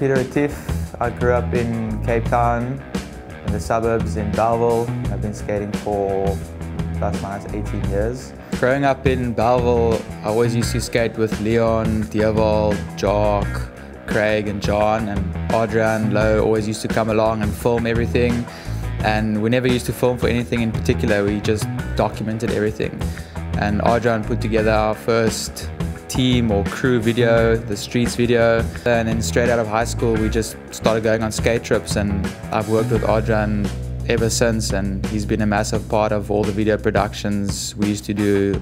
Pieter Retief. I grew up in Cape Town, in the suburbs in Belleville. I've been skating for plus minus 18 years. Growing up in Belleville, I always used to skate with Leon, Dieval, Jock, Craig and John, and Adrian Lowe always used to come along and film everything. And we never used to film for anything in particular, we just documented everything. And Adrian put together our first team or crew video, the streets video. And then straight out of high school, we just started going on skate trips, and I've worked with Adrian ever since, and he's been a massive part of all the video productions we used to do.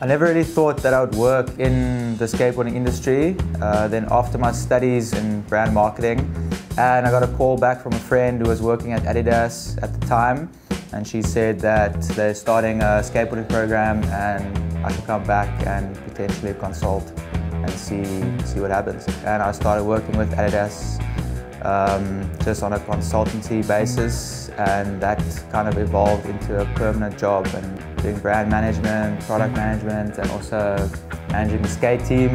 I never really thought that I would work in the skateboarding industry. Then after my studies in brand marketing, and I got a call back from a friend who was working at Adidas at the time, and she said that they're starting a skateboarding program and I could come back and potentially consult and see what happens. And I started working with Adidas just on a consultancy basis, and that kind of evolved into a permanent job and doing brand management, product management, and also managing the skate team.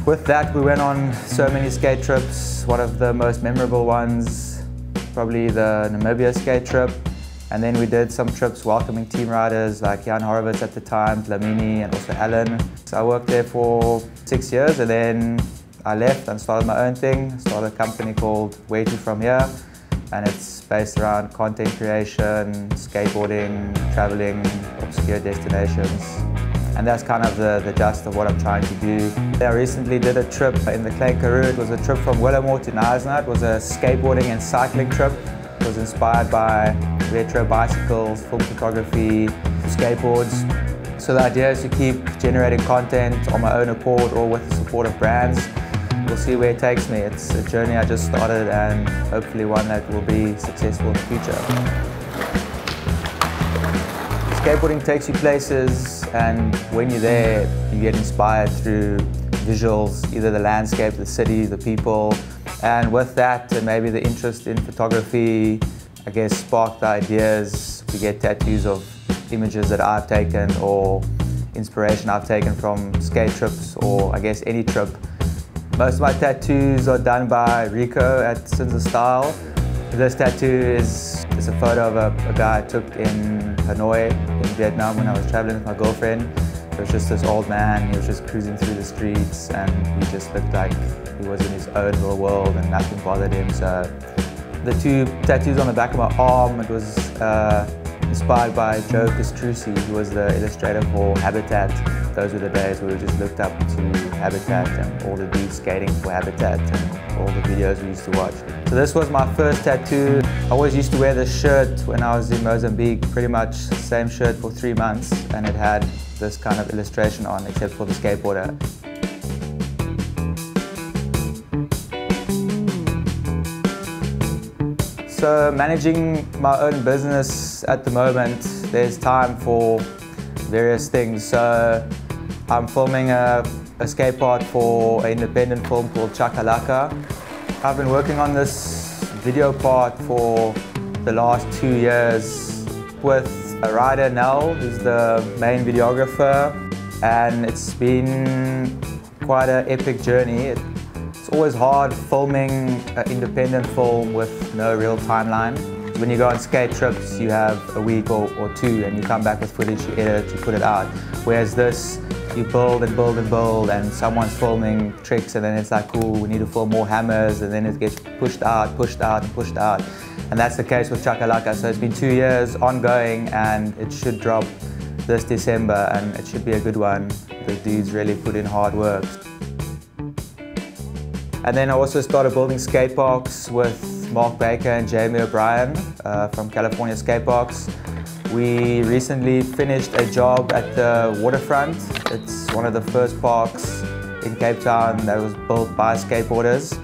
With that, we went on so many skate trips. One of the most memorable ones, probably the Namibia skate trip. And then we did some trips welcoming team riders like Jan Horowitz at the time, Dlamini, and also Alan. So I worked there for 6 years, and then I left and started my own thing. Started a company called Where To From Here, and it's based around content creation, skateboarding, traveling, obscure destinations. And that's kind of the gist of what I'm trying to do. I recently did a trip in the Klein Karoo. It was a trip from Willemore to Knysna. It was a skateboarding and cycling trip. It was inspired by retro bicycles, film photography, skateboards. So the idea is to keep generating content on my own accord or with the support of brands. We'll see where it takes me. It's a journey I just started, and hopefully one that will be successful in the future. Skateboarding takes you places, and when you're there, you get inspired through visuals, either the landscape, the city, the people. And with that, and maybe the interest in photography, I guess sparked the ideas to get tattoos of images that I've taken or inspiration I've taken from skate trips, or I guess any trip. Most of my tattoos are done by Rico at Sins of Style. This tattoo is a photo of a guy I took in Hanoi in Vietnam when I was traveling with my girlfriend. It was just this old man. He was just cruising through the streets, and he just looked like he was in his own little world and nothing bothered him. So the two tattoos on the back of my arm, it was inspired by Joe Castrucci, who was the illustrator for Habitat. Those were the days where we just looked up to Habitat and all the dudes skating for Habitat and all the videos we used to watch. So this was my first tattoo. I always used to wear this shirt when I was in Mozambique, pretty much the same shirt for 3 months, and it had this kind of illustration on, except for the skateboarder. So managing my own business at the moment, there's time for various things. So I'm filming a skate part for an independent film called Chakalaka. I've been working on this video part for the last 2 years with a rider, Nell, who's the main videographer, and it's been quite an epic journey. It's always hard filming an independent film with no real timeline. When you go on skate trips, you have a week or two, and you come back with footage, you edit, you put it out. Whereas this, you build and build and build, and someone's filming tricks, and then it's like, cool, we need to film more hammers, and then it gets pushed out, and pushed out. And that's the case with Chakalaka. So it's been 2 years ongoing, and it should drop this December, and it should be a good one. The dudes really put in hard work. And then I also started building skate parks with Mark Baker and Jamie O'Brien from California Skate Parks. We recently finished a job at the waterfront. It's one of the first parks in Cape Town that was built by skateboarders.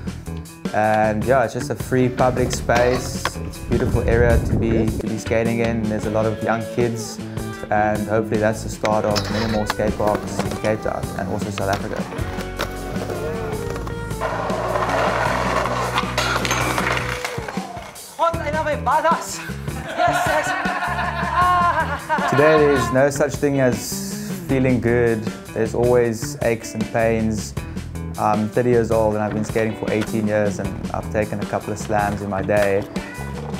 And yeah, it's just a free public space. It's a beautiful area to be skating in. There's a lot of young kids, and hopefully that's the start of many more skate parks in Cape Town and also South Africa. Today there's no such thing as feeling good There's always aches and pains. I'm 30 years old and I've been skating for 18 years and I've taken a couple of slams in my day.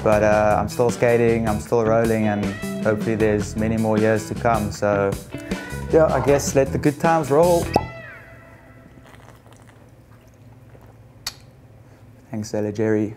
But I'm still skating, I'm still rolling, and hopefully there's many more years to come. So yeah, I guess let the good times roll. Thanks, Ella Jerry.